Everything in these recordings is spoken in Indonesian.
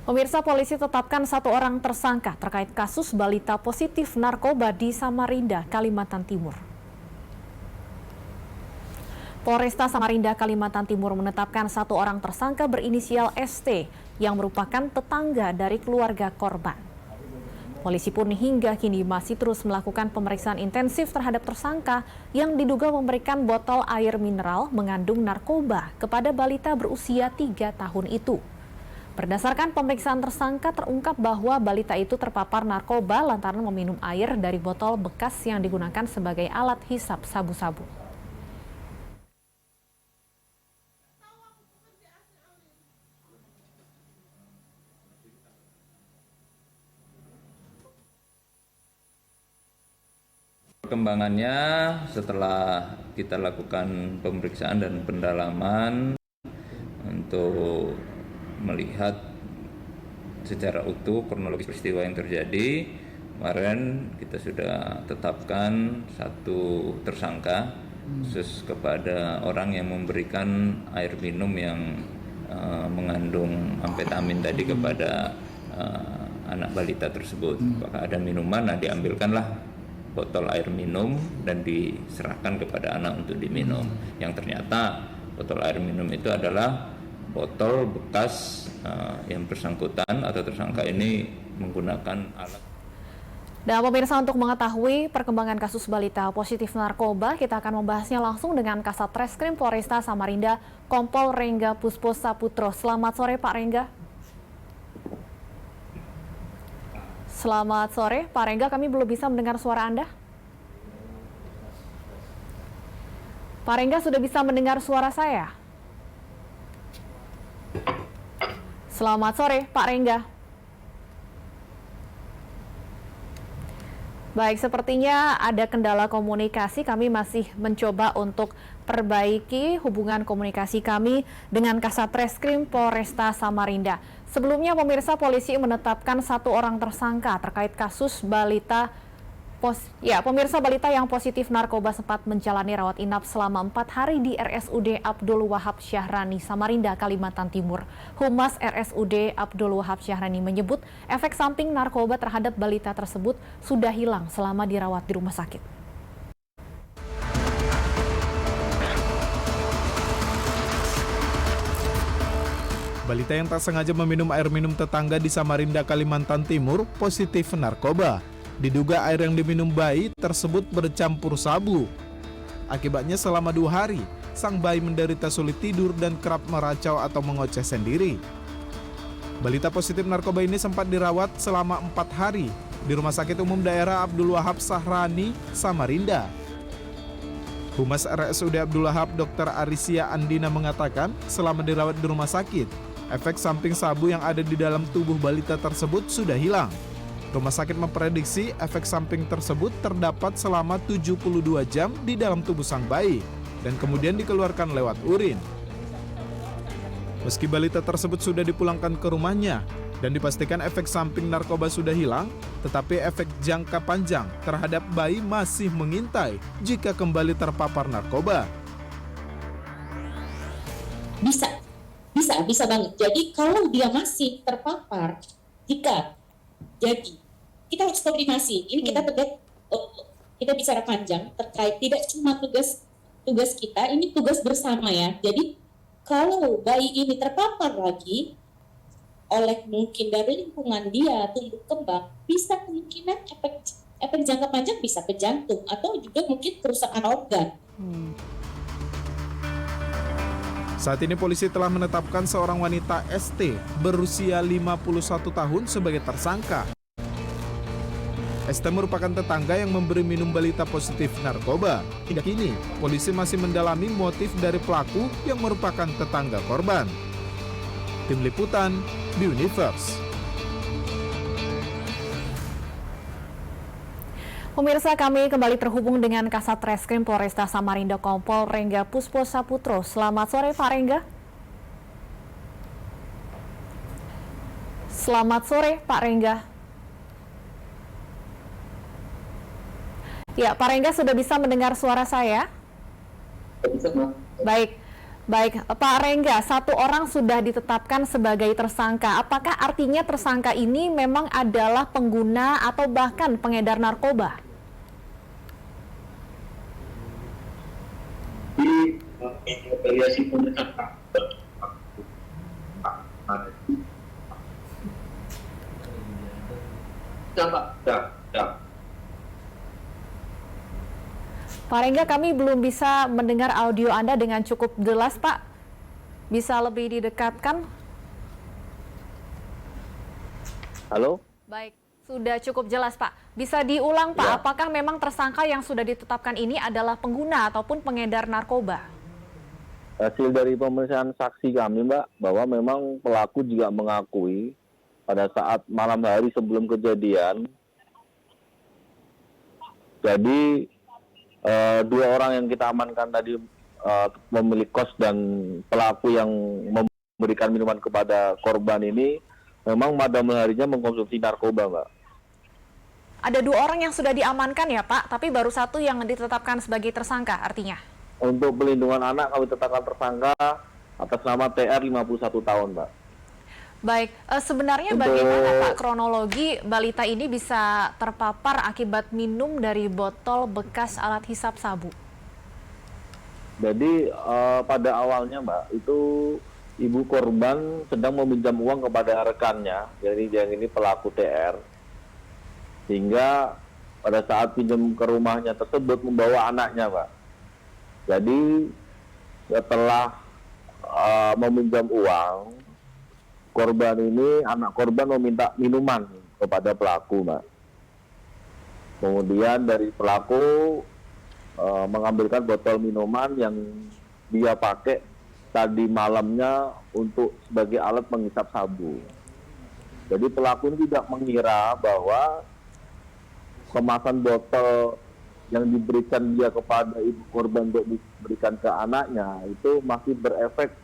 Pemirsa, polisi tetapkan satu orang tersangka terkait kasus balita positif narkoba di Samarinda, Kalimantan Timur. Polresta Samarinda, Kalimantan Timur menetapkan satu orang tersangka berinisial ST yang merupakan tetangga dari keluarga korban. Polisi pun hingga kini masih terus melakukan pemeriksaan intensif terhadap tersangka yang diduga memberikan botol air mineral mengandung narkoba kepada balita berusia 3 tahun itu. Berdasarkan pemeriksaan tersangka, terungkap bahwa balita itu terpapar narkoba lantaran meminum air dari botol bekas yang digunakan sebagai alat hisap sabu-sabu. Perkembangannya setelah kita lakukan pemeriksaan dan pendalaman untuk melihat secara utuh kronologis peristiwa yang terjadi, kemarin kita sudah tetapkan satu tersangka khusus kepada orang yang memberikan air minum yang mengandung amfetamin tadi kepada anak balita tersebut. Apakah ada minuman? Nah, diambilkanlah botol air minum dan diserahkan kepada anak untuk diminum. Yang ternyata botol air minum itu adalah botol bekas yang bersangkutan atau tersangka ini menggunakan alat. Dan pemirsa, untuk mengetahui perkembangan kasus balita positif narkoba, kita akan membahasnya langsung dengan Kasat Reskrim Polresta Samarinda, Kompol Rengga Puspo Saputro. Selamat sore, Pak Rengga. Selamat sore, Pak Rengga. Kami belum bisa mendengar suara Anda. Pak Rengga sudah bisa mendengar suara saya? Selamat sore, Pak Rengga. Baik, sepertinya ada kendala komunikasi. Kami masih mencoba untuk perbaiki hubungan komunikasi kami dengan Kasat Reskrim Polresta Samarinda. Sebelumnya, pemirsa, polisi menetapkan satu orang tersangka terkait kasus balita pemirsa, balita yang positif narkoba sempat menjalani rawat inap selama 4 hari di RSUD Abdul Wahab Syahrani, Samarinda, Kalimantan Timur. Humas RSUD Abdul Wahab Syahrani menyebut efek samping narkoba terhadap balita tersebut sudah hilang selama dirawat di rumah sakit. Balita yang tak sengaja meminum air minum tetangga di Samarinda, Kalimantan Timur positif narkoba. Diduga air yang diminum bayi tersebut bercampur sabu. Akibatnya selama 2 hari, sang bayi menderita sulit tidur dan kerap meracau atau mengoceh sendiri. Balita positif narkoba ini sempat dirawat selama 4 hari di Rumah Sakit Umum Daerah Abdul Wahab Syahrani, Samarinda. Humas RSUD Abdul Wahab Dr. Arisia Andina mengatakan selama dirawat di rumah sakit, efek samping sabu yang ada di dalam tubuh balita tersebut sudah hilang. Rumah sakit memprediksi efek samping tersebut terdapat selama 72 jam di dalam tubuh sang bayi dan kemudian dikeluarkan lewat urin. Meski balita tersebut sudah dipulangkan ke rumahnya dan dipastikan efek samping narkoba sudah hilang, tetapi efek jangka panjang terhadap bayi masih mengintai jika kembali terpapar narkoba. Bisa banget. Jadi kalau dia masih terpapar, jadi kita harus koordinasi. Ini kita bicara panjang terkait tidak cuma tugas kita, ini tugas bersama ya. Jadi kalau bayi ini terpapar lagi oleh mungkin dari lingkungan dia tumbuh kembang, bisa kemungkinan efek jangka panjang bisa ke jantung atau juga mungkin kerusakan organ. Saat ini polisi telah menetapkan seorang wanita ST berusia 51 tahun sebagai tersangka. ST merupakan tetangga yang memberi minum balita positif narkoba. Hingga kini, polisi masih mendalami motif dari pelaku yang merupakan tetangga korban. Tim Liputan, The Universe. Pemirsa, kami kembali terhubung dengan Kasat Reskrim Polresta Samarinda, Kompol Rengga Puspo Saputro. Selamat sore, Pak Rengga. Selamat sore, Pak Rengga. Ya, Pak Rengga sudah bisa mendengar suara saya? Bisa, Mbak. Baik. Baik, Pak Rengga, satu orang sudah ditetapkan sebagai tersangka. Apakah artinya tersangka ini memang adalah pengguna atau bahkan pengedar narkoba? Di variasi pemeriksaan Pak Rengga, kami belum bisa mendengar audio Anda dengan cukup jelas, Pak. Bisa lebih didekatkan? Halo? Baik, sudah cukup jelas, Pak. Bisa diulang, Pak, Ya. apakah memang tersangka yang sudah ditetapkan ini adalah pengguna ataupun pengedar narkoba? Hasil dari pemeriksaan saksi kami, Mbak, bahwa memang pelaku juga mengakui pada saat malam hari sebelum kejadian. Jadi dua orang yang kita amankan tadi, pemilik kos dan pelaku yang memberikan minuman kepada korban ini, memang pada malam harinya mengkonsumsi narkoba, Mbak. Ada 2 orang yang sudah diamankan ya, Pak, tapi baru 1 yang ditetapkan sebagai tersangka artinya? Untuk pelindungan anak kami tetapkan tersangka atas nama TR 51 tahun, Mbak. Baik, sebenarnya Untuk- bagaimana Pak kronologi balita ini bisa terpapar akibat minum dari botol bekas alat hisap sabu? Jadi pada awalnya, Mbak, itu ibu korban sedang meminjam uang kepada rekannya, jadi yang ini pelaku TR, sehingga pada saat pinjam ke rumahnya tersebut membawa anaknya, Mbak. Jadi setelah meminjam uang, korban ini, anak korban meminta minuman kepada pelaku, Mbak. Kemudian dari pelaku mengambilkan botol minuman yang dia pakai tadi malamnya untuk sebagai alat menghisap sabu. Jadi pelaku ini tidak mengira bahwa kemasan botol yang diberikan dia kepada ibu korban untuk diberikan ke anaknya itu masih berefek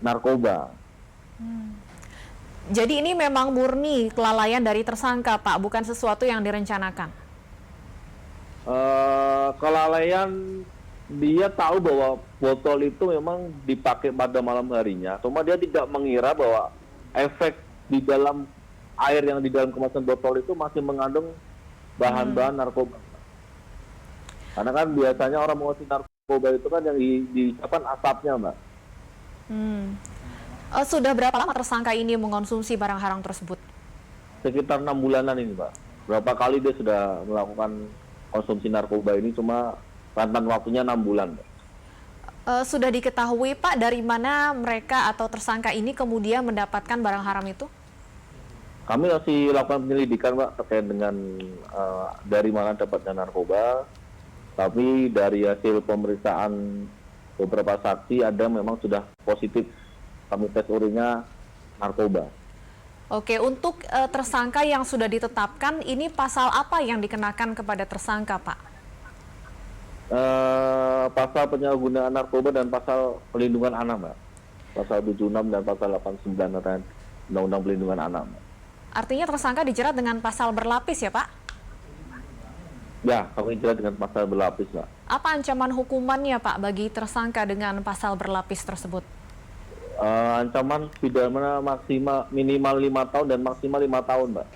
narkoba. Jadi ini memang murni kelalaian dari tersangka, Pak, bukan sesuatu yang direncanakan. Kelalaian, dia tahu bahwa botol itu memang dipakai pada malam harinya, cuma dia tidak mengira bahwa efek di dalam air yang di dalam kemasan botol itu masih mengandung bahan-bahan narkoba. Karena kan biasanya orang mengonsumsi narkoba itu kan yang diucapkan asapnya, Mbak. Sudah berapa lama tersangka ini mengonsumsi barang haram tersebut? Sekitar 6 bulanan ini, Mbak. Berapa kali dia sudah melakukan konsumsi narkoba ini, cuma rentan waktunya 6 bulan, Mbak. Sudah diketahui, Pak, dari mana mereka atau tersangka ini kemudian mendapatkan barang haram itu? Kami masih lakukan penyelidikan, Mbak, terkait dengan dari mana dapatnya narkoba. Tapi dari hasil pemeriksaan beberapa saksi ada memang sudah positif, kami tes urinnya narkoba. Oke, untuk tersangka yang sudah ditetapkan, ini pasal apa yang dikenakan kepada tersangka, Pak? Pasal penyalahgunaan narkoba dan pasal pelindungan anak, Mbak. Pasal 76 dan pasal 89 tentang Undang-Undang Pelindungan Anak, Mbak. Artinya tersangka dijerat dengan pasal berlapis ya, Pak? Ya, kami jerat dengan pasal berlapis, Mbak. Apa ancaman hukumannya, Pak, bagi tersangka dengan pasal berlapis tersebut? Ancaman pidana maksimal minimal 5 tahun dan maksimal 5 tahun, Mbak.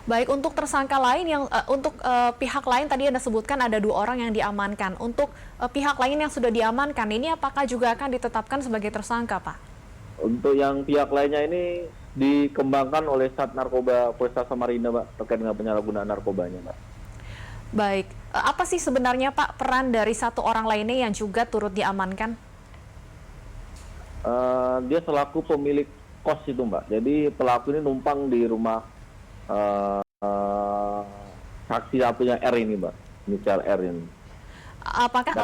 Baik, untuk tersangka lain yang untuk pihak lain tadi Anda sebutkan ada 2 orang yang diamankan. Untuk pihak lain yang sudah diamankan, ini apakah juga akan ditetapkan sebagai tersangka, Pak? Untuk yang pihak lainnya ini dikembangkan oleh Sat Narkoba Polresta Samarinda, Mbak, terkait dengan penyalahgunaan narkobanya, Mbak. Baik, apa sih sebenarnya, Pak, peran dari 1 orang lainnya yang juga turut diamankan? Dia selaku pemilik kos itu, Mbak. Jadi pelaku ini numpang di rumah saksi satunya R ini, Mbak. Inisial R ini. Apakah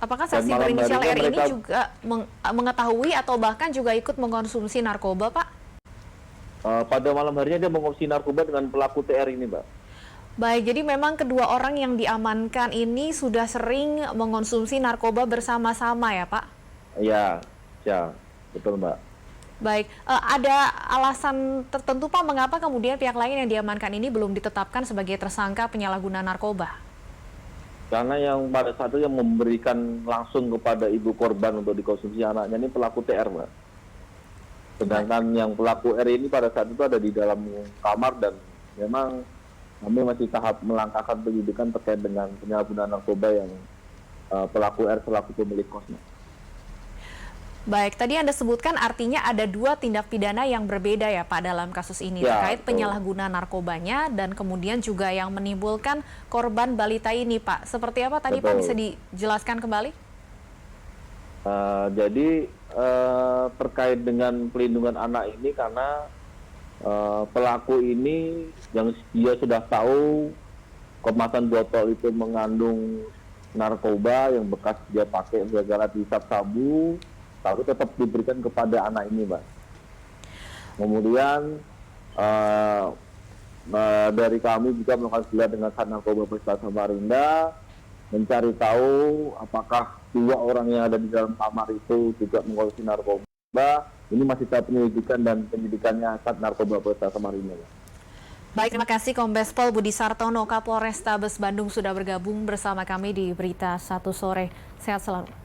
apakah dan saksi malam berinisial harinya R ini mereka- juga mengetahui atau bahkan juga ikut mengkonsumsi narkoba, Pak? Pada malam harinya dia mengonsumsi narkoba dengan pelaku TR ini, Mbak. Baik, jadi memang kedua orang yang diamankan ini sudah sering mengkonsumsi narkoba bersama-sama ya, Pak? Ya, betul, Mbak. Baik, ada alasan tertentu, Pak, mengapa kemudian pihak lain yang diamankan ini belum ditetapkan sebagai tersangka penyalahgunaan narkoba? Karena yang pada saat itu yang memberikan langsung kepada ibu korban untuk dikonsumsi anaknya ini pelaku TR, Mbak. Sedangkan yang pelaku R ini pada saat itu ada di dalam kamar dan memang kami masih tahap melangkahkan penyidikan terkait dengan penyalahgunaan narkoba yang pelaku R selaku pemilik kosnya. Baik, tadi Anda sebutkan artinya ada 2 tindak pidana yang berbeda ya Pak dalam kasus ini, Ya, terkait betul. penyalahgunaan narkobanya dan kemudian juga yang menimbulkan korban balita ini Pak. Seperti apa tadi Pak, Betul. bisa dijelaskan kembali? Jadi terkait dengan pelindungan anak ini karena pelaku ini yang dia sudah tahu kemasan botol itu mengandung narkoba yang bekas dia pakai gara-gara dihisap sabu, tapi tetap diberikan kepada anak ini, Mbak. Kemudian dari kami juga melakukan gelar dengan Sat Narkoba Polresta Samarinda, mencari tahu apakah 2 orang yang ada di dalam kamar itu juga mengkonsumsi narkoba. Ini masih tahap penyelidikan dan penyidikannya Sat Narkoba Polresta Samarinda. Baik, terima kasih Kombes Pol Budi Sartono, Kapolrestabes Bandung sudah bergabung bersama kami di Berita 1 Sore. Sehat selalu.